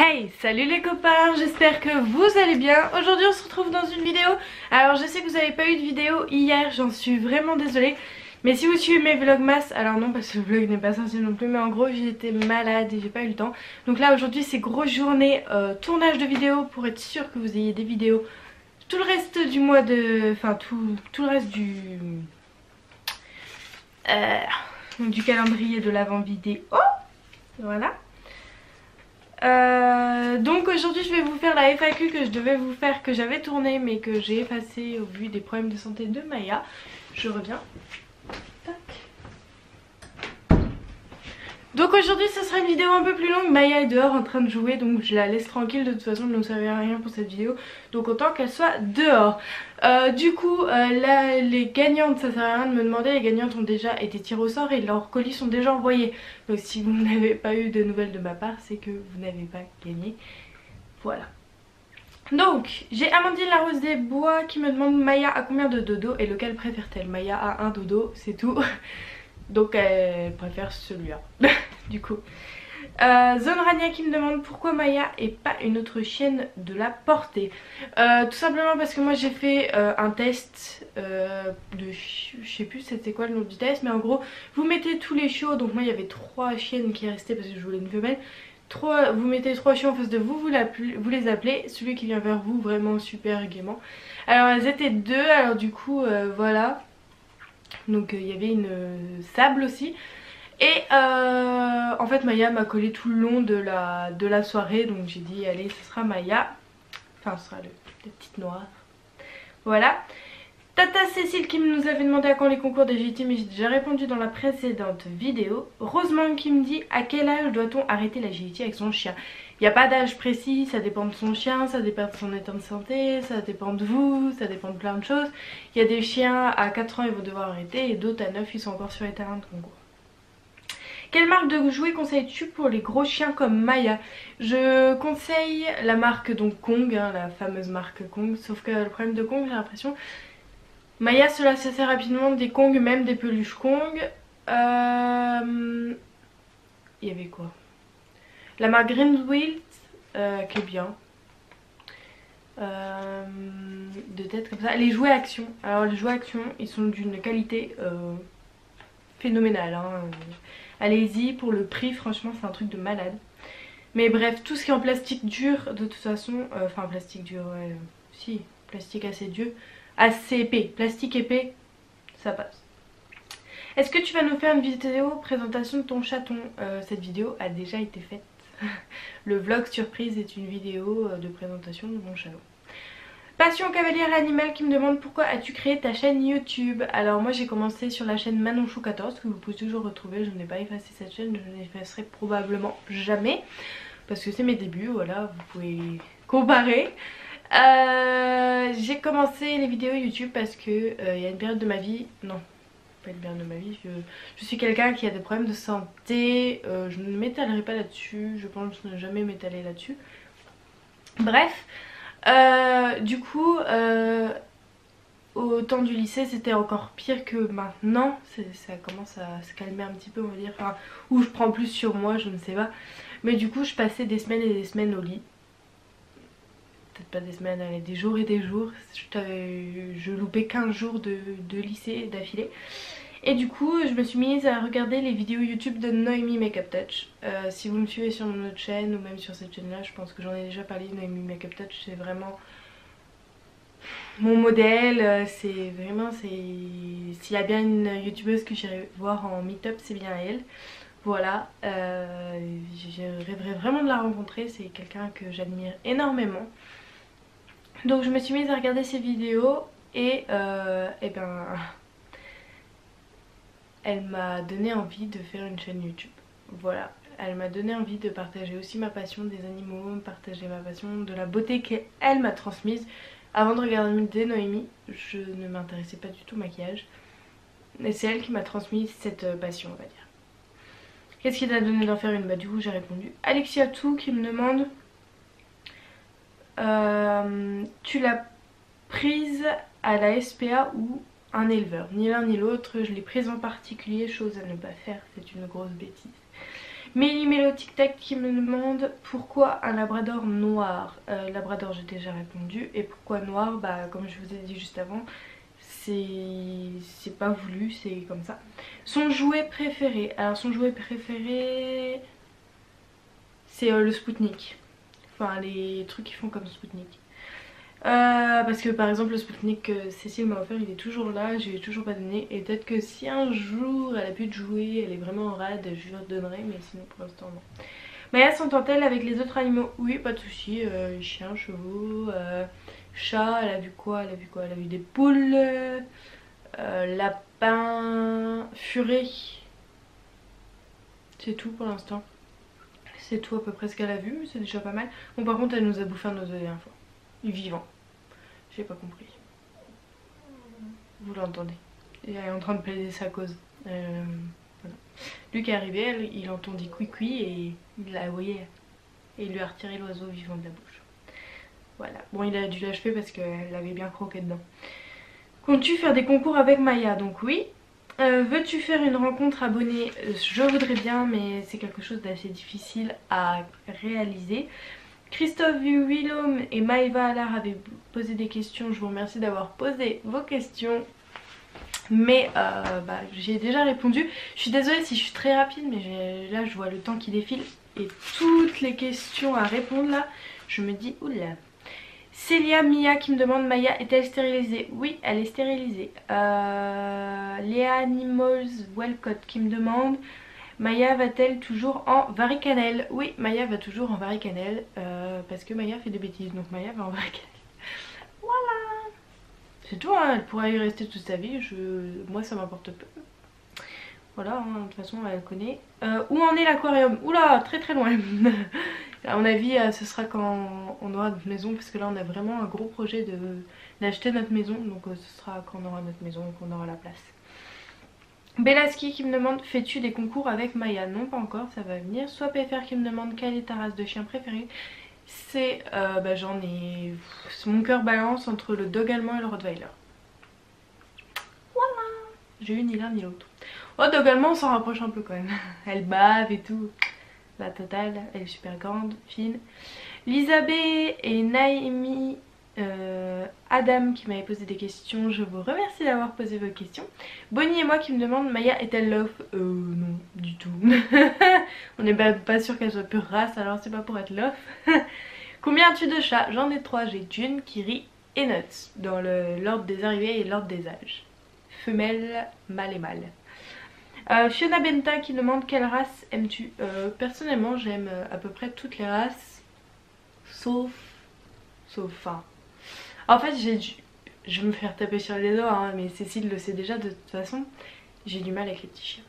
Hey, salut les copains, j'espère que vous allez bien. Aujourd'hui on se retrouve dans une vidéo. Alors je sais que vous n'avez pas eu de vidéo hier, j'en suis vraiment désolée. Mais si vous suivez mes vlogmas, alors non parce que le vlog n'est pas sorti non plus, mais en gros j'étais malade et j'ai pas eu le temps. Donc là aujourd'hui c'est grosse journée tournage de vidéos pour être sûr que vous ayez des vidéos tout le reste du mois de... Enfin tout le reste du calendrier de l'avant vidéo. Voilà. Donc aujourd'hui je vais vous faire la FAQ que je devais vous faire, que j'avais tournée mais que j'ai effacée au vu des problèmes de santé de Maya. Je reviens. Tac. Donc aujourd'hui ce sera une vidéo un peu plus longue. Maya est dehors en train de jouer, donc je la laisse tranquille. De toute façon elle ne servait à rien pour cette vidéo, donc autant qu'elle soit dehors. Du coup là, les gagnantes, ça sert à rien de me demander, les gagnantes ont déjà été tirées au sort et leurs colis sont déjà envoyés. Donc si vous n'avez pas eu de nouvelles de ma part, c'est que vous n'avez pas gagné. Voilà. Donc j'ai Amandine la Rose des Bois qui me demande Maya a combien de dodo et lequel préfère-t-elle. Maya a un dodo, c'est tout. Donc elle préfère celui-là. Du coup Zone Rania qui me demande pourquoi Maya et pas une autre chienne de la portée. Tout simplement parce que moi j'ai fait un test de... Je sais plus c'était quoi le nom du test, mais en gros vous mettez tous les chiots. Donc moi il y avait 3 chiennes qui restaient parce que je voulais une femelle. Vous mettez 3 chiots en face de vous, vous les appelez, celui qui vient vers vous vraiment super gaiement. Alors elles étaient 2, alors du coup voilà. Donc il y avait une sable aussi. Et en fait Maya m'a collé tout le long de la soirée. Donc j'ai dit allez ce sera Maya. Enfin ce sera la petite noire. Voilà. Tata Cécile qui nous avait demandé à quand les concours d'agilité, mais j'ai déjà répondu dans la précédente vidéo. Rosemont qui me dit à quel âge doit-on arrêter l'agilité avec son chien. Il n'y a pas d'âge précis, ça dépend de son chien, ça dépend de son état de santé, ça dépend de vous, ça dépend de plein de choses. Il y a des chiens à 4 ans ils vont devoir arrêter et d'autres à 9 ils sont encore sur les terrains de concours. Quelle marque de jouets conseilles-tu pour les gros chiens comme Maya? Je conseille la marque donc Kong, hein, la fameuse marque Kong, sauf que le problème de Kong j'ai l'impression... Maya se lasse assez rapidement des Kong, même des peluches Kong. Il y avait quoi? La marque Greenwild qui est bien. De tête comme ça. Les jouets action. Alors les jouets action ils sont d'une qualité phénoménale. Hein. Allez-y pour le prix, franchement c'est un truc de malade. Mais bref, tout ce qui est en plastique dur de toute façon. Enfin plastique dur, ouais. Si, plastique assez dur. Assez épais, plastique épais, ça passe. Est-ce que tu vas nous faire une vidéo présentation de ton chaton? Cette vidéo a déjà été faite. Le vlog surprise est une vidéo de présentation de mon chaton. Passion cavalière animale qui me demande pourquoi as-tu créé ta chaîne YouTube? Alors moi j'ai commencé sur la chaîne Manonchou 14 que vous pouvez toujours retrouver. Je n'ai pas effacé cette chaîne, je n'effacerai probablement jamais parce que c'est mes débuts, voilà, vous pouvez comparer. J'ai commencé les vidéos YouTube parce que il y a une période de ma vie, non pas une période de ma vie, je suis quelqu'un qui a des problèmes de santé, je ne m'étalerai pas là-dessus, je pense ne jamais m'étaler là-dessus. Bref, du coup au temps du lycée c'était encore pire que maintenant, ça commence à se calmer un petit peu on va dire, enfin, où je prends plus sur moi, je ne sais pas, mais du coup je passais des semaines et des semaines au lit. Peut-être pas des semaines, allez, des jours et des jours. Je loupais 15 jours de lycée d'affilée. Et du coup je me suis mise à regarder les vidéos YouTube de Noémie Makeup Touch. Si vous me suivez sur mon autre chaîne ou même sur cette chaîne là, je pense que j'en ai déjà parlé. Noémie Makeup Touch c'est vraiment mon modèle. C'est vraiment, s'il y a bien une youtubeuse que j'irai voir en meet-up, c'est bien elle. Voilà, je rêverais vraiment de la rencontrer, c'est quelqu'un que j'admire énormément. Donc je me suis mise à regarder ses vidéos et ben elle m'a donné envie de faire une chaîne YouTube. Voilà, elle m'a donné envie de partager aussi ma passion des animaux, partager ma passion de la beauté qu'elle m'a transmise. Avant de regarder Noémie, je ne m'intéressais pas du tout au maquillage. Et c'est elle qui m'a transmis cette passion on va dire. Qu'est-ce qui t'a donné d'en faire une? Bah du coup j'ai répondu. Alexia Tout qui me demande tu l'as prise à la SPA ou un éleveur? Ni l'un ni l'autre, je l'ai prise en particulier, chose à ne pas faire, c'est une grosse bêtise. Mélo Tic Tac qui me demande pourquoi un labrador noir. Labrador, j'ai déjà répondu. Et pourquoi noir? Bah comme je vous ai dit juste avant, c'est pas voulu, c'est comme ça. Son jouet préféré. Alors son jouet préféré, c'est le Spoutnik. Enfin les trucs qui font comme Spoutnik. Parce que par exemple le Spoutnik que Cécile m'a offert, il est toujours là, je lui ai toujours pas donné. Et peut-être que si un jour elle a pu de jouer, elle est vraiment en rade, je lui redonnerai, mais sinon pour l'instant non. Maya s'entend-elle avec les autres animaux? Oui, pas de soucis, chiens, chevaux, chats, elle a vu quoi? Elle a vu quoi? Elle a vu des poules, lapins, furet. C'est tout pour l'instant. C'est tout à peu près ce qu'elle a vu, mais c'est déjà pas mal. Bon par contre elle nous a bouffé un oiseau la dernière fois. Il est vivant. J'ai pas compris. Vous l'entendez. Elle est en train de plaider sa cause. Voilà. Lui qui est arrivé, il entendit couicoui et il l'a voyé. Et il lui a retiré l'oiseau vivant de la bouche. Voilà. Bon, il a dû l'achever parce qu'elle l'avait bien croqué dedans. Comptes-tu faire des concours avec Maya? Donc oui. Veux-tu faire une rencontre abonnée? Je voudrais bien, mais c'est quelque chose d'assez difficile à réaliser. Christophe Willom et Maëva Allard avaient posé des questions. Je vous remercie d'avoir posé vos questions. Mais j'ai déjà répondu. Je suis désolée si je suis très rapide, mais là je vois le temps qui défile. Et toutes les questions à répondre là, je me dis oula. Célia Mia qui me demande Maya est-elle stérilisée? Oui, elle est stérilisée. Léa Animals Wellcott qui me demande Maya va-t-elle toujours en varicannelle? Oui, Maya va toujours en varicannelle parce que Maya fait des bêtises, donc Maya va en varicannelle. Voilà. C'est tout, hein, elle pourra y rester toute sa vie, moi ça m'importe peu. Voilà, hein, de toute façon elle connaît. Où en est l'aquarium? Oula, très très loin. À mon avis, ce sera quand on aura notre maison, parce que là on a vraiment un gros projet d'acheter notre maison, donc ce sera quand on aura notre maison et qu'on aura la place. Bellaski qui me demande fais-tu des concours avec Maya? Non, pas encore, ça va venir. Soit PFR qui me demande quelle est ta race de chien préférée? C'est j'en ai, mon cœur balance entre le dog allemand et le rottweiler. Voilà, j'ai eu ni l'un ni l'autre. Oh, dog allemand on s'en rapproche un peu quand même. Elle bave et tout, la totale. Elle est super grande, fine. Lisabeth et Naomi Adam qui m'avait posé des questions, je vous remercie d'avoir posé vos questions. Bonnie et moi qui me demandent Maya est-elle love? Non, du tout. On n'est pas sûr qu'elle soit pure race, alors c'est pas pour être love. Combien as-tu de chats? J'en ai 3, j'ai June, Kiri et Nuts, dans l'ordre des arrivées et l'ordre des âges. Femelle, mâle et mâle. Fiona Benta qui demande quelle race aimes-tu? Personnellement j'aime à peu près toutes les races, sauf enfin. En fait je vais me faire taper sur les doigts, hein, mais Cécile le sait déjà de toute façon, j'ai du mal avec les petits chiens.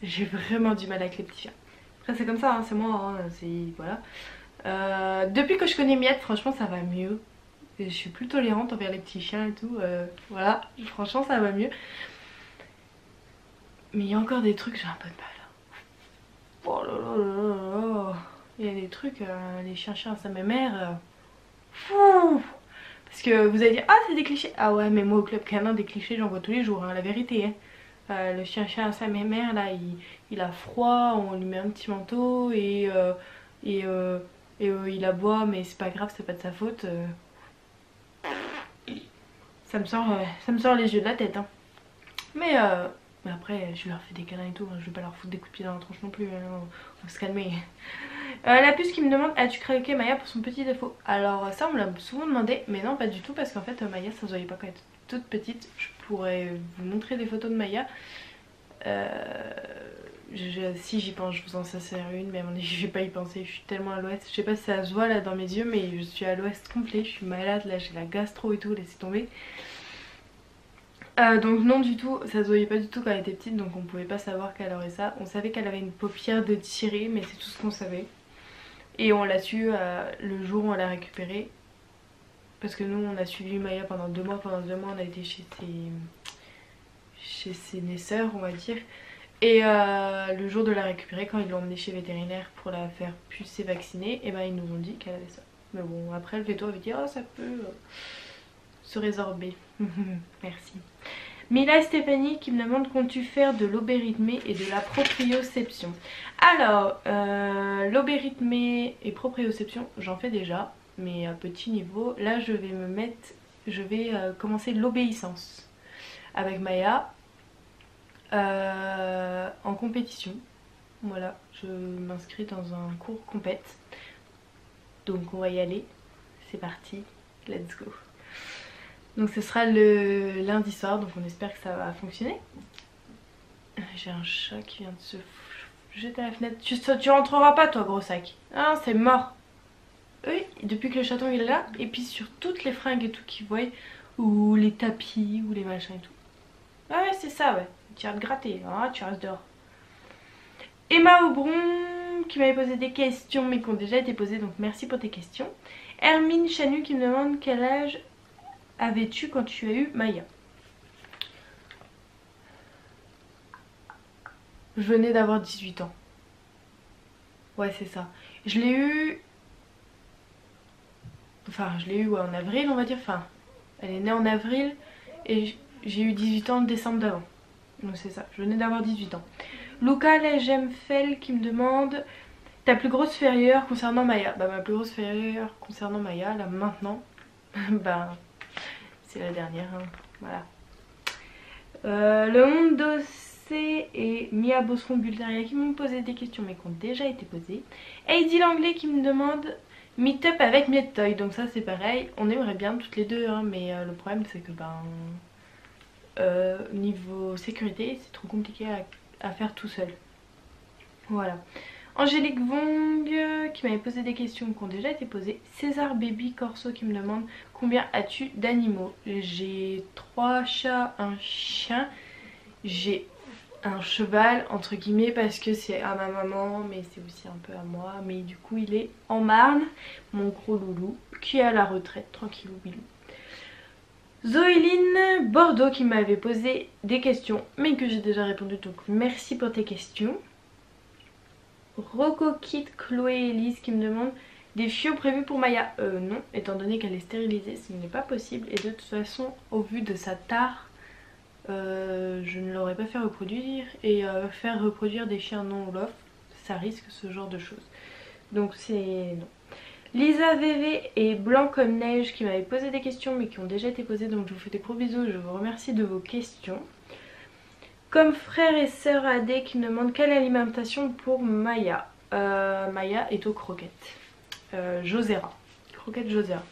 J'ai vraiment du mal avec les petits chiens. Après c'est comme ça, hein, c'est moi, hein, voilà. Depuis que je connais Miette, franchement ça va mieux. Et je suis plus tolérante envers les petits chiens et tout, voilà, franchement ça va mieux. Mais il y a encore des trucs, j'ai un peu de mal. Oh là là là là. Il y a des trucs, les chiens ça m'émère. Parce que vous allez dire, ah c'est des clichés. Ah ouais, mais moi au club canin des clichés j'en vois tous les jours, hein, la vérité. Hein. Le chien ça m'émère là, il a froid, on lui met un petit manteau et il aboie, mais c'est pas grave, c'est pas de sa faute. Ça me sort les yeux de la tête. Hein. Mais après je leur fais des câlins et tout, hein, je vais pas leur foutre des coups de pied dans la tronche non plus, hein, on va se calmer. La puce qui me demande as-tu craqué Maya pour son petit défaut? Alors ça on me l'a souvent demandé, mais non pas du tout, parce qu'en fait Maya ça se voyait pas quand elle était toute petite. Je pourrais vous montrer des photos de Maya. Si j'y pense je vous en sers une, mais à mon avis je vais pas y penser, je suis tellement à l'ouest. Je sais pas si ça se voit là dans mes yeux, mais je suis à l'ouest complet, je suis malade là, j'ai la gastro et tout, laissez tomber. Donc non du tout, ça se voyait pas du tout quand elle était petite, donc on pouvait pas savoir qu'elle aurait ça. On savait qu'elle avait une paupière de tirée, mais c'est tout ce qu'on savait. Et on l'a su le jour où on l'a récupérée. Parce que nous on a suivi Maya pendant 2 mois, on a été chez ses naisseurs on va dire. Et le jour de la récupérer, quand ils l'ont emmenée chez le vétérinaire pour la faire pucer vacciner, et ben ils nous ont dit qu'elle avait ça. Mais bon après le véto avait dit oh ça peut se résorber. Merci. Mila et Stéphanie qui me demandent comptes-tu faire de l'obérythmie et de la proprioception. Alors, l'obérythmie et proprioception, j'en fais déjà, mais à petit niveau. Là, je vais commencer l'obéissance avec Maya en compétition. Voilà, je m'inscris dans un cours compète. Donc on va y aller. C'est parti, let's go. Donc ce sera le lundi soir, donc on espère que ça va fonctionner. J'ai un chat qui vient de se jeter à la fenêtre. Tu rentreras pas toi, gros sac. Ah, c'est mort. Oui, depuis que le chaton il est là, et puis sur toutes les fringues et tout qu'ils voient, ou les tapis, ou les machins et tout. Ah ouais, c'est ça, ouais. Tu vas te gratter, ah, tu restes dehors. Emma Aubron qui m'avait posé des questions mais qui ont déjà été posées, donc merci pour tes questions. Hermine Chanu qui me demande quel âge avais-tu quand tu as eu Maya. Je venais d'avoir 18 ans. Ouais, c'est ça. Je l'ai eu... Enfin, je l'ai eu ouais, en avril, on va dire. Enfin, elle est née en avril et j'ai eu 18 ans en décembre d'avant. Donc c'est ça, je venais d'avoir 18 ans. Luca Legemfel qui me demande ta plus grosse frayeur concernant Maya. Bah ma plus grosse frayeur concernant Maya, là maintenant, bah c'est la dernière, hein. Voilà. Le monde d'Ossé et Mia Bosseron Bulgaria qui m'ont posé des questions mais qui ont déjà été posées. Heidi Langlais qui me demande meet-up avec Mietoy. Donc ça c'est pareil, on aimerait bien toutes les deux, hein, mais le problème c'est que niveau sécurité c'est trop compliqué à faire tout seul. Voilà. Angélique Vong qui m'avait posé des questions qui ont déjà été posées. César Baby Corso qui me demande combien as-tu d'animaux. J'ai 3 chats, un chien, j'ai un cheval entre guillemets parce que c'est à ma maman mais c'est aussi un peu à moi. Mais du coup il est en Marne, mon gros loulou qui est à la retraite, tranquillou bilou. Zoéline Bordeaux qui m'avait posé des questions mais que j'ai déjà répondu, donc merci pour tes questions. Rocco Kit Chloé Elise qui me demande des chiots prévus pour Maya. Non, étant donné qu'elle est stérilisée, ce n'est pas possible. Et de toute façon, au vu de sa tare, je ne l'aurais pas fait reproduire. Et faire reproduire des chiens non Olof, ça risque ce genre de choses. Donc c'est non. Lisa VV et Blanc comme neige qui m'avaient posé des questions mais qui ont déjà été posées. Donc je vous fais des gros bisous, je vous remercie de vos questions. Comme frère et sœur AD qui me demandent quelle alimentation pour Maya. Maya est aux croquettes. Josera. Croquettes Josera.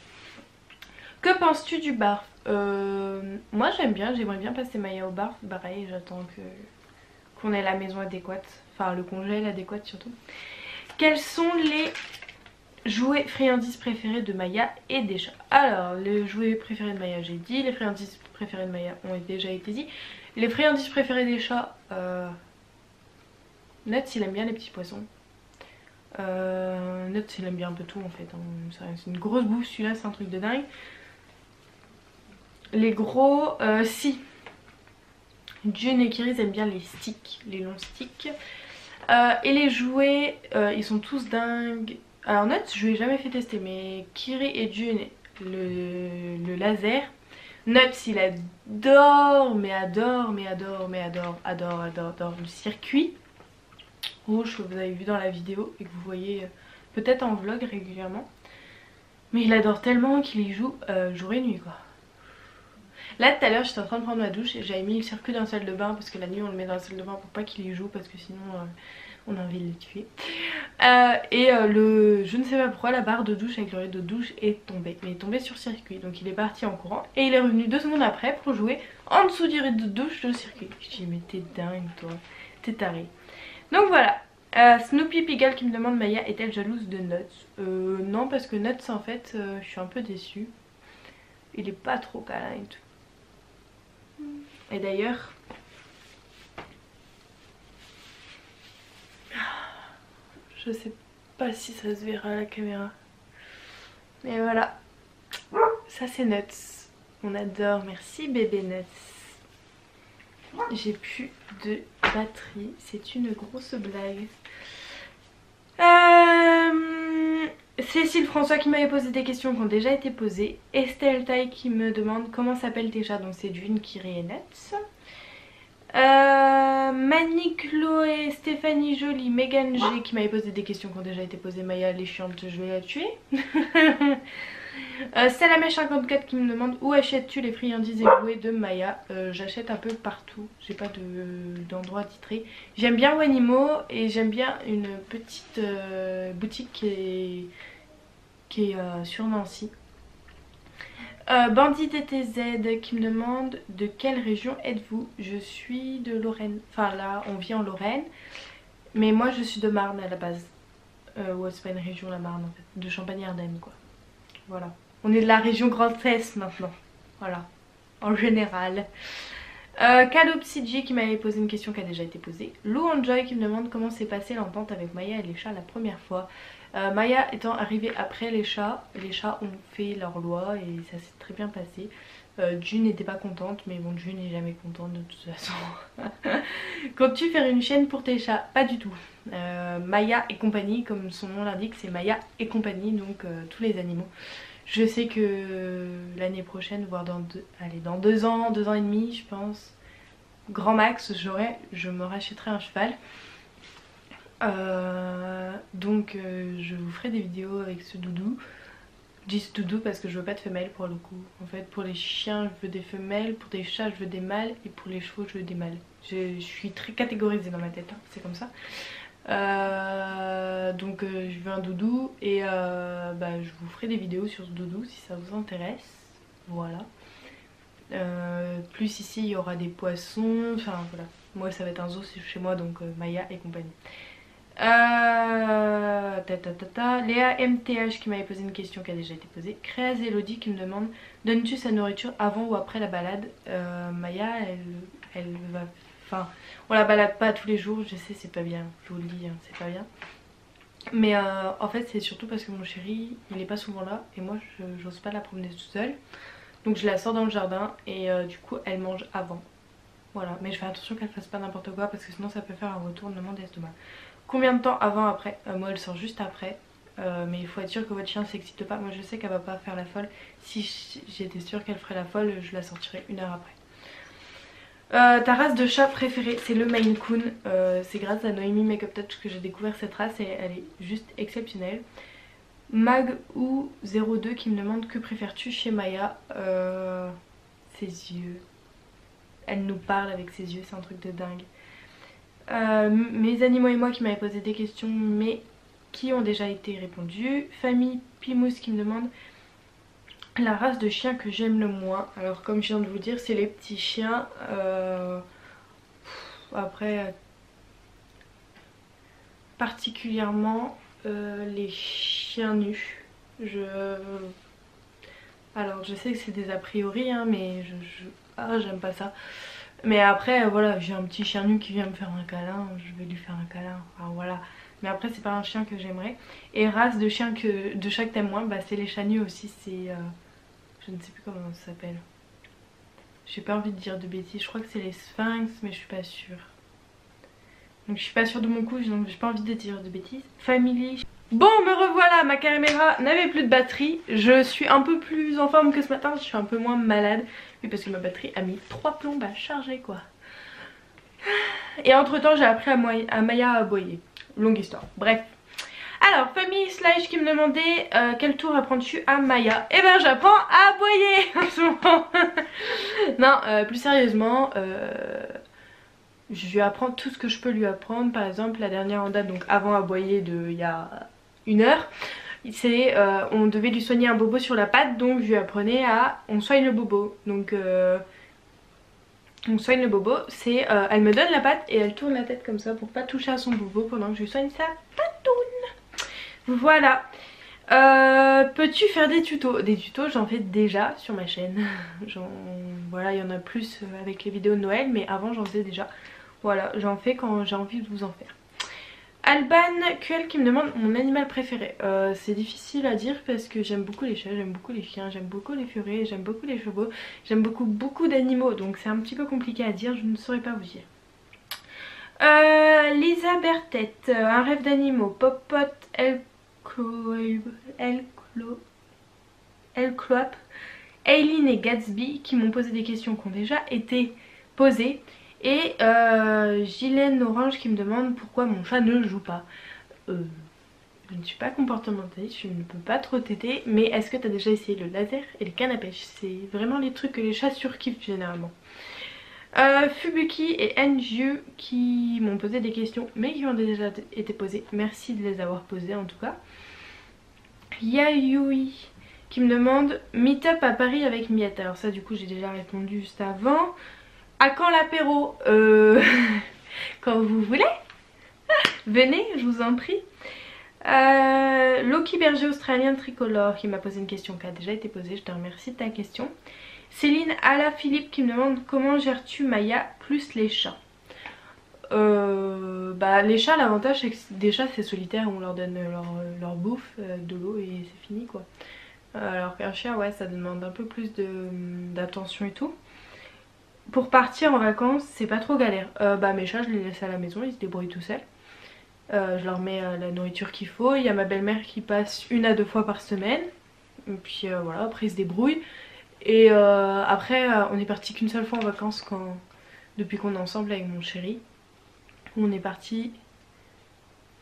Que penses-tu du barf? Moi j'aime bien, j'aimerais bien passer Maya au barf. Pareil, j'attends qu'on ait la maison adéquate. Enfin le congèle adéquat surtout. Quels sont les jouets friandises préférés de Maya et des chats? Alors les jouets préférés de Maya j'ai dit. Les friandises préférées de Maya ont déjà été dit. Les friandises préférées des chats, Nuts il aime bien les petits poissons. Nuts il aime bien un peu tout en fait, hein. C'est une grosse bouffe celui-là, c'est un truc de dingue. Les gros, si. June et Kiri aiment bien les sticks, les longs sticks. Et les jouets, ils sont tous dingues. Alors Nuts je lui ai jamais fait tester, mais Kiri et June, le laser. Nuts il adore, mais adore le circuit rouge que vous avez vu dans la vidéo et que vous voyez peut-être en vlog régulièrement. Mais il adore tellement qu'il y joue jour et nuit quoi. Là tout à l'heure j'étais en train de prendre ma douche et j'avais mis le circuit dans la salle de bain parce que la nuit on le met dans la salle de bain pour pas qu'il y joue parce que sinon on a envie de le tuer. Je ne sais pas pourquoi la barre de douche avec le rideau de douche est tombée. Mais il est tombé sur circuit, donc il est parti en courant. Et il est revenu 2 secondes après pour jouer en dessous du rideau de douche le circuit. Je dis mais t'es dingue toi, t'es taré. Donc voilà. Snoopy Pigalle qui me demande Maya est-elle jalouse de Nuts? Non parce que Nuts en fait je suis un peu déçue. Il est pas trop câlin et tout. Et d'ailleurs... Je sais pas si ça se verra à la caméra. Mais voilà. Ça c'est Nuts. On adore. Merci bébé Nuts. J'ai plus de batterie. C'est une grosse blague. Cécile François qui m'avait posé des questions qui ont déjà été posées. Estelle Taille qui me demande comment s'appellent tes chats, donc c'est June, Kiri et Nets. Mani, Chloé, Stéphanie Jolie, Megan G qui m'avait posé des questions qui ont déjà été posées. Maya elle est chiante, je vais la tuer. Salamèche54 qui me demande où achètes-tu les friandises et jouets de Maya. J'achète un peu partout, j'ai pas d'endroit titré. J'aime bien Wanimo et j'aime bien une petite boutique qui est sur Nancy. Bandit DTZ qui me demande de quelle région êtes-vous. Je suis de Lorraine, enfin là on vit en Lorraine, mais moi je suis de Marne à la base. Ouais, c'est pas une région la Marne en fait, de Champagne-Ardenne quoi. Voilà, on est de la région Grand Est maintenant, voilà, en général. Calopsy qui m'avait posé une question qui a déjà été posée. Lou Enjoy qui me demande comment s'est passée l'entente avec Maya et les chats la première fois. Maya étant arrivée après les chats ont fait leur loi et ça s'est très bien passé. June n'était pas contente, mais bon, June n'est jamais contente de toute façon. Comptes-tu faire une chaîne pour tes chats? Pas du tout. Maya et compagnie, comme son nom l'indique, c'est Maya et compagnie, donc tous les animaux. Je sais que l'année prochaine, voire dans 2 ans, 2 ans et demi, je pense, grand max, je me rachèterai un cheval. Donc je vous ferai des vidéos avec ce doudou. Je dis ce doudou parce que je veux pas de femelles pour le coup. En fait pour les chiens je veux des femelles, pour les chats je veux des mâles et pour les chevaux je veux des mâles. Je suis très catégorisée dans ma tête, hein, c'est comme ça. Donc je veux un doudou et je vous ferai des vidéos sur ce doudou si ça vous intéresse. Voilà. Plus ici il y aura des poissons, enfin voilà. Moi ça va être un zoo chez moi, donc Maya et compagnie. Léa MTH qui m'avait posé une question qui a déjà été posée. Créaz Elodie qui me demande donnes-tu sa nourriture avant ou après la balade? Maya elle va, enfin on la balade pas tous les jours, je sais c'est pas bien, je vous le dis hein, c'est pas bien. Mais en fait c'est surtout parce que mon chéri il est pas souvent là et moi j'ose pas la promener toute seule. Donc je la sors dans le jardin et du coup elle mange avant. Voilà, mais je fais attention qu'elle fasse pas n'importe quoi parce que sinon ça peut faire un retournement d'estomac. Combien de temps avant, après? Moi elle sort juste après. Mais il faut être sûr que votre chien s'excite pas. Moi je sais qu'elle va pas faire la folle. Si j'étais sûre qu'elle ferait la folle, je la sortirais 1 heure après. Ta race de chat préférée, c'est le Maine Coon. C'est grâce à Noémie Makeup Touch que j'ai découvert cette race et elle est juste exceptionnelle. Mag ou 02 qui me demande que préfères-tu chez Maya? Ses yeux. Elle nous parle avec ses yeux, c'est un truc de dingue. Mes animaux et moi qui m'avaient posé des questions mais qui ont déjà été répondues. Famille Pimous qui me demande la race de chien que j'aime le moins. Alors comme je viens de vous dire c'est les petits chiens. Après particulièrement les chiens nus. Alors je sais que c'est des a priori hein, mais j'aime pas ça. Mais après voilà, j'ai un petit chien nu qui vient me faire un câlin, je vais lui faire un câlin, enfin voilà. Mais après c'est pas un chien que j'aimerais. Et race de chien de chat que t'aimes moins, c'est les chats nus aussi, c'est je ne sais plus comment ça s'appelle. J'ai pas envie de dire de bêtises, je crois que c'est les sphinx mais je suis pas sûre. Donc je suis pas sûre de mon coup, donc j'ai pas envie de dire de bêtises. Family. Bon me revoilà, ma caméra n'avait plus de batterie. Je suis un peu plus en forme que ce matin, je suis un peu moins malade. Oui parce que ma batterie a mis 3 plombes à charger quoi. Et entre temps j'ai appris à Maya à aboyer. Longue histoire, bref. Alors famille Slash qui me demandait quel tour apprends-tu à Maya? Eh ben j'apprends à aboyer en ce moment. Non plus sérieusement je lui apprends tout ce que je peux lui apprendre. Par exemple la dernière en date, donc avant aboyer de il y a 1 heure, c'est on devait lui soigner un bobo sur la patte, donc je lui apprenais à on soigne le bobo. Donc on soigne le bobo, c'est elle me donne la patte et elle tourne la tête comme ça pour pas toucher à son bobo pendant que je lui soigne sa patoune. Voilà. Peux-tu faire des tutos? Des tutos j'en fais déjà sur ma chaîne. Voilà, il y en a plus avec les vidéos de Noël, mais avant j'en faisais déjà. Voilà, j'en fais quand j'ai envie de vous en faire. Alban QL qui me demande mon animal préféré. C'est difficile à dire parce que j'aime beaucoup les chats, j'aime beaucoup les chiens, j'aime beaucoup les furets, j'aime beaucoup les chevaux, j'aime beaucoup d'animaux, donc c'est un petit peu compliqué à dire, je ne saurais pas vous dire. Lisa Berthet, un rêve d'animaux, Pop-Pot, Elcloap, Aileen et Gatsby qui m'ont posé des questions qui ont déjà été posées. Et Gilène Orange qui me demande pourquoi mon chat ne joue pas. Je ne suis pas comportementaliste, je ne peux pas trop t'aider. Mais est-ce que tu as déjà essayé le laser et les cannes à pêche? C'est vraiment les trucs que les chats surkiffent généralement. Fubuki et Enju qui m'ont posé des questions mais qui ont déjà été posées. Merci de les avoir posées en tout cas. Yayui qui me demande meet-up à Paris avec Miette. Alors ça du coup j'ai déjà répondu juste avant. À quand l'apéro? Quand vous voulez. Venez, je vous en prie. Loki Berger australien tricolore qui m'a posé une question qui a déjà été posée. Je te remercie de ta question. Céline Ala Philippe qui me demande comment gères-tu Maya plus les chats? Les chats, l'avantage c'est que des chats c'est solitaire, on leur donne leur bouffe, de l'eau et c'est fini quoi. Alors qu'un chien ouais ça demande un peu plus d'attention et tout. Pour partir en vacances c'est pas trop galère. Mes chats je les laisse à la maison, ils se débrouillent tout seuls. Je leur mets la nourriture qu'il faut. Il y a ma belle-mère qui passe 1 à 2 fois par semaine. Et puis voilà, après ils se débrouillent. Et après on est parti qu'une seule fois en vacances depuis qu'on est ensemble avec mon chéri. On est parti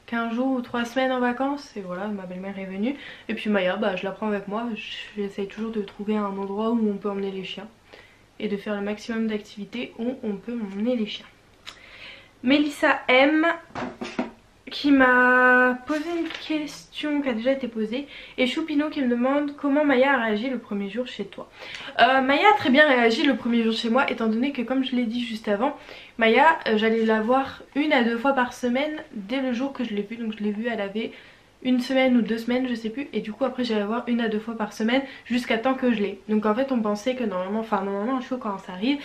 15 jours ou 3 semaines en vacances. Et voilà, ma belle-mère est venue. Et puis Maya, je la prends avec moi. J'essaye toujours de trouver un endroit où on peut emmener les chiens. Et de faire le maximum d'activités où on peut emmener les chiens. Mélissa M qui m'a posé une question qui a déjà été posée, et Choupino qui me demande comment Maya a réagi le premier jour chez toi. Maya a très bien réagi le premier jour chez moi, étant donné que comme je l'ai dit juste avant, Maya j'allais la voir 1 à 2 fois par semaine dès le jour que je l'ai vue. Donc je l'ai vue, elle avait 1 semaine ou 2 semaines je sais plus, et du coup après j'allais la voir 1 à 2 fois par semaine jusqu'à temps que je l'ai. Donc en fait on pensait que normalement un chiot quand ça arrive,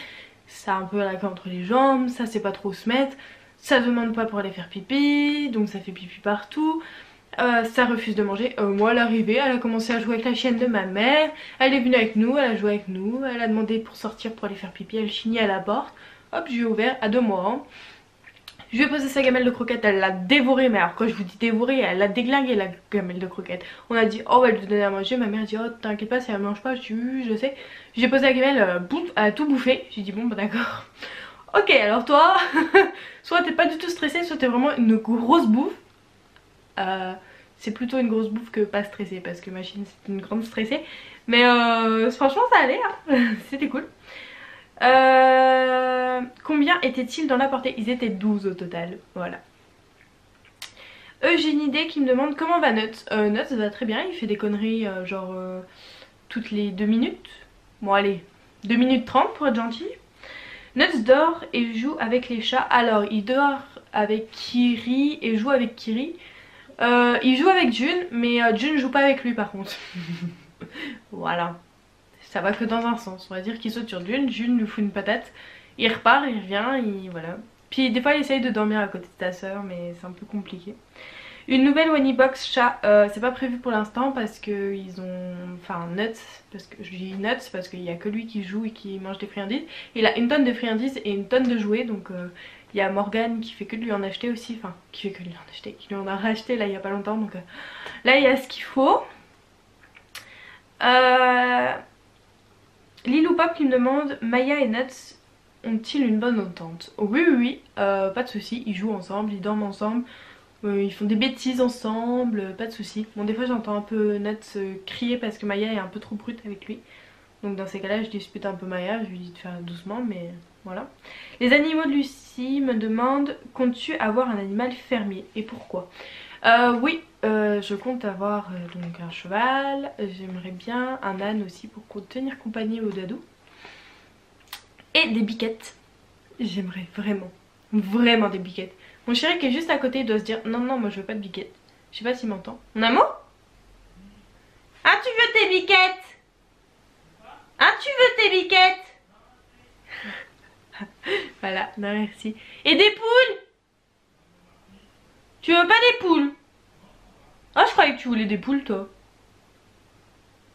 ça a un peu la queue entre les jambes, ça sait pas trop se mettre, ça demande pas pour aller faire pipi, donc ça fait pipi partout, ça refuse de manger. Moi à l'arrivée elle a commencé à jouer avec la chienne de ma mère, elle est venue avec nous, elle a joué avec nous, elle a demandé pour sortir pour aller faire pipi, elle chignait à la porte, hop je lui ai ouvert à 2 mois. Hein. Je lui ai posé sa gamelle de croquettes, elle l'a dévorée, mais alors quand je vous dis dévorée, elle l'a déglinguée la gamelle de croquettes. On a dit oh elle veut donner à manger, ma mère dit oh t'inquiète pas si elle mange pas, je dis oui je sais. J'ai posé la gamelle, bouf, elle a tout bouffé, j'ai dit bon d'accord. Ok alors toi, soit t'es pas du tout stressée, soit t'es vraiment une grosse bouffe. C'est plutôt une grosse bouffe que pas stressée, parce que Machine c'est une grande stressée. Mais franchement ça allait, hein. C'était cool. Combien étaient-ils dans la portée? Ils étaient 12 au total, voilà. Eugénie D qui me demande comment va Nuts. Nuts va très bien, il fait des conneries toutes les 2 minutes. Bon allez, 2 minutes 30 pour être gentil. Nuts dort et joue avec les chats. Alors il dort avec Kiri et joue avec Kiri. Il joue avec June, mais June joue pas avec lui par contre. Voilà. Ça va que dans un sens. On va dire qu'il saute sur June, June lui fout une patate. Il repart, il revient, voilà. Puis des fois il essaye de dormir à côté de ta soeur, mais c'est un peu compliqué. Une nouvelle Wani Box chat, c'est pas prévu pour l'instant parce que ils ont... Enfin Nuts, parce que je dis Nuts parce qu'il y a que lui qui joue et qui mange des friandises. Il a 1 tonne de friandises et 1 tonne de jouets, donc il y a Morgane qui fait que de lui en acheter aussi. Enfin, qui fait que de lui en acheter, qui lui en a racheté là il y a pas longtemps, donc là il y a ce qu'il faut. Lilou Pop qui me demande Maya et Nuts ont-ils une bonne entente? Oui oui oui, pas de soucis, ils jouent ensemble, ils dorment ensemble. Ils font des bêtises ensemble, pas de soucis. Bon des fois j'entends un peu Nuts crier parce que Maya est un peu trop brute avec lui. Donc dans ces cas là je dispute un peu Maya, je lui dis de faire doucement mais voilà. Les animaux de Lucie me demandent comptes-tu avoir un animal fermier et pourquoi? Oui, je compte avoir donc un cheval, j'aimerais bien un âne aussi pour tenir compagnie au dadou. Et des biquettes, j'aimerais vraiment des biquettes. Mon chéri qui est juste à côté il doit se dire non non moi je veux pas de biquettes. Je sais pas s'il m'entend. Mon amour? Ah tu veux tes biquettes? Ah tu veux tes biquettes? Voilà, non merci. Et des poules? Tu veux pas des poules? Ah je croyais que tu voulais des poules toi.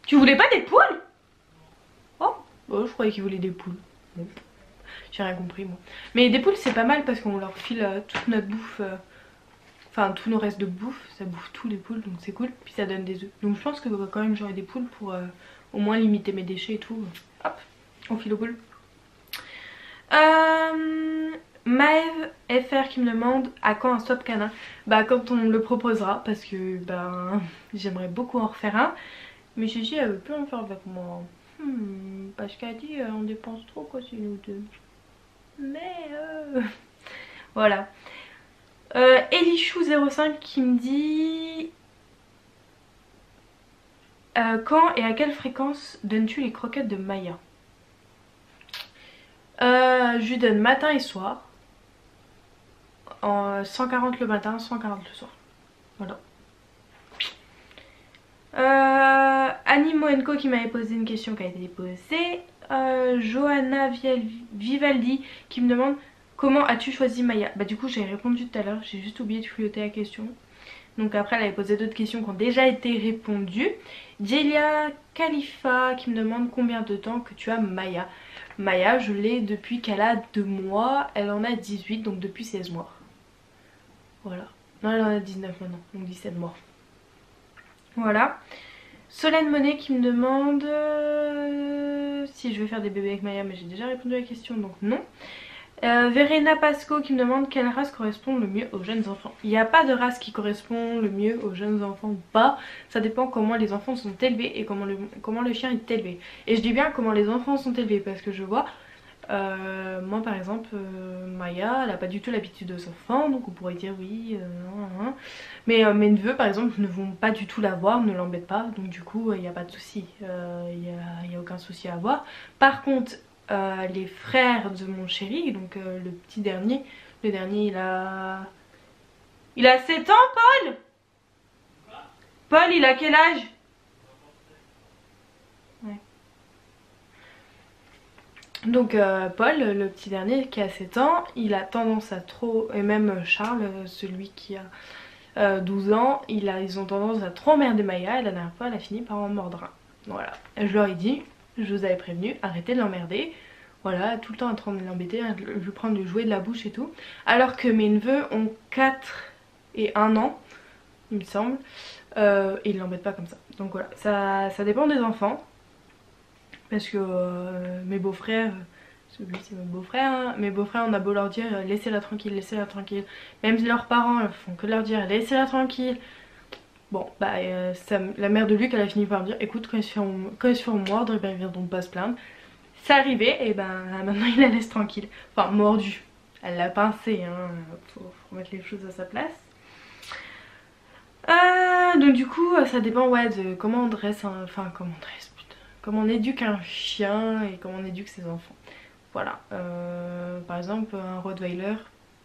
Tu voulais pas des poules? Oh je croyais qu'il voulait des poules. Bon. J'ai rien compris moi. Mais des poules c'est pas mal parce qu'on leur file toute notre bouffe Enfin tous nos restes de bouffe, ça bouffe tous les poules donc c'est cool. Puis ça donne des œufs. Donc je pense que quand même j'aurai des poules pour au moins limiter mes déchets et tout. Hop, on file aux poules. Maëve FR qui me demande à quand un swap canin. Bah quand on me le proposera parce que ben j'aimerais beaucoup en refaire un. Mais Gigi elle veut plus en faire avec moi. Parce qu'elle dit on dépense trop quoi c'est nous deux. Mais voilà. Elichou05 qui me dit quand et à quelle fréquence donnes-tu les croquettes de Maya? Je lui donne matin et soir. En 140 le matin, 140 le soir. Voilà. Animo Co qui m'avait posé une question qui a été posée. Johanna Vivaldi qui me demande comment as-tu choisi Maya. Bah du coup j'ai répondu tout à l'heure, j'ai juste oublié de filouter la question. Donc après elle avait posé d'autres questions qui ont déjà été répondues. Jelia Khalifa qui me demande combien de temps que tu as Maya. Maya je l'ai depuis qu'elle a 2 mois, elle en a 18 donc depuis 16 mois. Voilà. Non elle en a 19 maintenant, donc 17 mois. Voilà. Solène Monet qui me demande si je vais faire des bébés avec Maya, mais j'ai déjà répondu à la question donc non. Verena Pasco qui me demande quelle race correspond le mieux aux jeunes enfants. Il n'y a pas de race qui correspond le mieux aux jeunes enfants ou pas. Ça dépend comment les enfants sont élevés et comment le chien est élevé. Et je dis bien comment les enfants sont élevés parce que je vois, moi par exemple, Maya elle n'a pas du tout l'habitude de s'enfants donc on pourrait dire oui, mais mes neveux par exemple ne vont pas du tout la voir, ne l'embêtent pas donc du coup il n'y a pas de souci, il n'y a aucun souci à avoir. Par contre les frères de mon chéri, donc le petit dernier, le dernier il a 7 ans Paul. Paul il a quel âge? Ouais. Donc Paul, le petit dernier qui a 7 ans, il a tendance à trop, et même Charles, celui qui a 12 ans, ils ont tendance à trop emmerder Maya et la dernière fois elle a fini par en mordre un. Voilà, je leur ai dit, je vous avais prévenu, arrêtez de l'emmerder. Voilà, tout le temps en train de l'embêter, de lui prendre du jouet de la bouche et tout. Alors que mes neveux ont 4 et 1 an, il me semble, et ils l'embêtent pas comme ça. Donc voilà, ça dépend des enfants. Parce que mes beaux-frères, celui c'est mes beaux-frères, hein, mes beaux-frères on a beau leur dire laissez-la tranquille, laissez-la tranquille. Même si leurs parents font que leur dire laissez-la tranquille. Bon bah la mère de Luc elle a fini par me dire écoute quand ils se font mordre, ben, ils viendront pas se plaindre. C'est arrivé et ben maintenant il la laisse tranquille. Enfin mordu, elle l'a pincé hein, faut remettre les choses à sa place. Donc du coup ça dépend ouais de comment on dresse, comment on éduque un chien et comment on éduque ses enfants. Voilà, par exemple un Rottweiler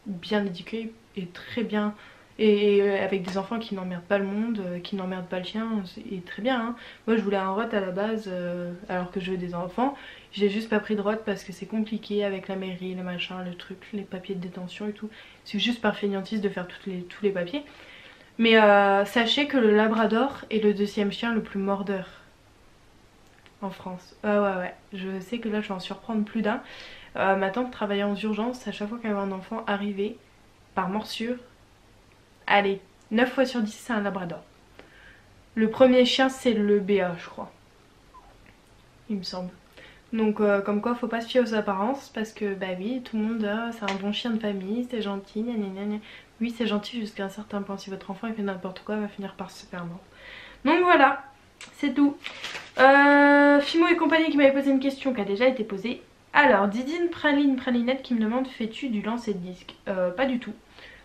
bien éduqué est très bien. Et avec des enfants qui n'emmerdent pas le monde, qui n'emmerdent pas le chien, c'est très bien hein. Moi je voulais un Rott à la base alors que je veux des enfants. J'ai juste pas pris de Rott parce que c'est compliqué avec la mairie, le machin, le truc, les papiers de détention et tout. C'est juste par fainéantise de faire tous les papiers. Mais sachez que le Labrador est le 2e chien le plus mordeur en France. Ouais, je sais que là je vais en surprendre plus d'un. Ma tante travaillait en urgence, à chaque fois qu'elle avait un enfant arrivé par morsure. Allez, 9 fois sur 10 c'est un Labrador. Le premier chien c'est le BA je crois. Il me semble. Donc comme quoi faut pas se fier aux apparences parce que bah oui tout le monde c'est un bon chien de famille, c'est gentil, gna gna gna. Oui c'est gentil jusqu'à un certain point, si votre enfant il fait n'importe quoi il va finir par se faire mordre. Donc voilà, c'est tout. Fimo et compagnie qui m'avait posé une question qui a déjà été posée. Alors Didine Pralinette qui me demande fais-tu du lancer de disque? Pas du tout.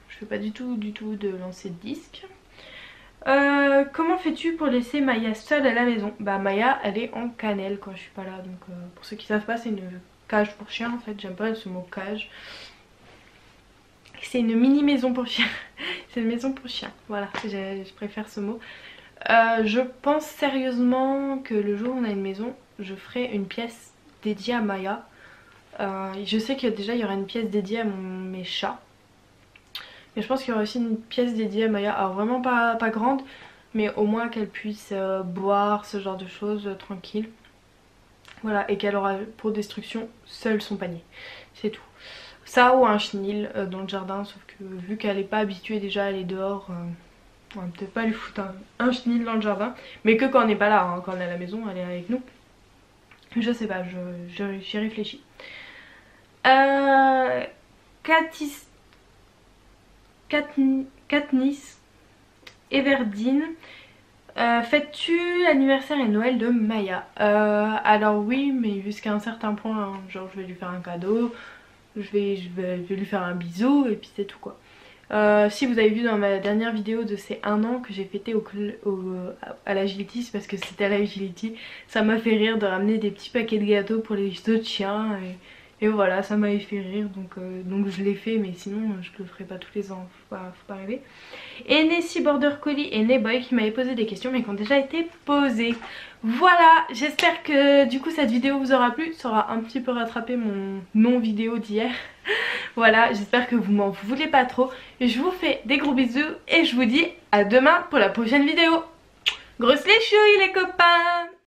Je fais pas du tout de lancer de disque. Comment fais-tu pour laisser Maya seule à la maison? Bah Maya elle est en cannelle quand je suis pas là. Donc pour ceux qui savent pas c'est une cage pour chien en fait. J'aime pas ce mot cage. C'est une mini maison pour chien. C'est une maison pour chien. Voilà, je préfère ce mot. Je pense sérieusement que le jour où on a une maison, je ferai une pièce dédiée à Maya. Je sais qu'il y aura une pièce dédiée à mes chats. Mais je pense qu'il y aura aussi une pièce dédiée à Maya. Alors vraiment pas grande, mais au moins qu'elle puisse boire ce genre de choses tranquille. Voilà, et qu'elle aura pour destruction seule son panier. C'est tout. Ça ou un chenil dans le jardin, sauf que vu qu'elle n'est pas habituée déjà à aller dehors, on va peut-être pas lui foutre un chenil dans le jardin. Mais que quand on n'est pas là, hein, quand on est à la maison, elle est avec nous. Je sais pas, j'y réfléchis. Katniss Everdeen. Fêtes-tu l'anniversaire et Noël de Maya? Alors oui, mais jusqu'à un certain point, hein, genre je vais lui faire un cadeau, je vais lui faire un bisou et puis c'est tout quoi. Si vous avez vu dans ma dernière vidéo de ces 1 an que j'ai fêté à l'Agility, c'est parce que c'était à l'Agility, ça m'a fait rire de ramener des petits paquets de gâteaux pour les autres chiens et voilà, ça m'avait fait rire donc je l'ai fait, mais sinon je le ferai pas tous les ans, faut pas rêver. Et Nessie Border Collie et Neboy qui m'avaient posé des questions mais qui ont déjà été posées. Voilà, j'espère que du coup cette vidéo vous aura plu, ça aura un petit peu rattrapé mon non-vidéo d'hier. Voilà, j'espère que vous m'en voulez pas trop. Je vous fais des gros bisous et je vous dis à demain pour la prochaine vidéo. Grosses les chouilles les copains!